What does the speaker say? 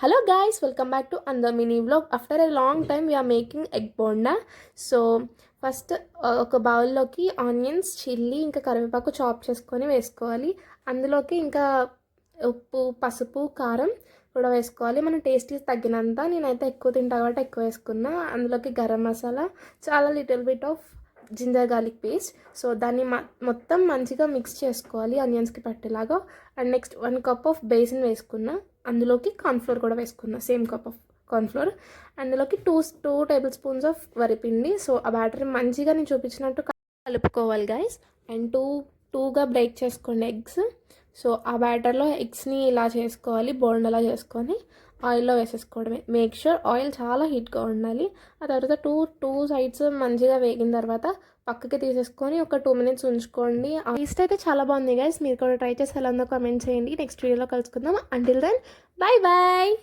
Hello guys, welcome back to another mini vlog. After a long time we are making egg bonda. So first ఒక బౌల్లోకి onions, chilli ఇంకా కరివేపాకు chop చేసుకొని వేసుకోవాలి. అందులోకి ఇంకా ఉప్పు, పసుపు, కారం కూడా వేసుకోవాలి. మనం టేస్టీ తగ్గినంత. నేనైతే ఎక్కువ తింటా కాబట్టి ఎక్కువ వేసుకున్నా. అందులోకి గరం మసాలా, చాలా little bit of ginger garlic paste. So దాన్ని మొత్తం మంచిగా మిక్స్ చేసుకోవాలి ఆనియన్స్కి పట్టేలాగా. And next 1 cup of besan వేసుకున్నా. అందులోకి కార్న్ఫ్లోర్ కూడా వేసుకున్నా, సేమ్ కప్ ఆఫ్ కార్న్ఫ్లోర్. అందులోకి టూ టేబుల్ స్పూన్స్ ఆఫ్ వరిపిండి. సో ఆ బ్యాటర్ మంచిగా నేను చూపించినట్టు కలుపుకోవాలి గైస్. అండ్ టూగా బ్రేక్ చేసుకోండి ఎగ్స్. సో ఆ బ్యాటర్లో ఎగ్స్ని ఇలా చేసుకోవాలి, బోండలా చేసుకొని ఆయిల్లో వేసేసుకోవడమే. మేక్ ష్యూర్ ఆయిల్ చాలా హీట్గా ఉండాలి. ఆ తర్వాత టూ సైడ్స్ మంచిగా వేగిన తర్వాత పక్కకి తీసేసుకొని ఒక 2 minutes ఉంచుకోండి. టేస్ట్ అయితే చాలా బాగుంది గైస్. మీరు కూడా ట్రై చేసి ఎలా ఉందో కామెంట్ చేయండి. నెక్స్ట్ వీడియోలో కలుసుకుందాం. Until then bye bye.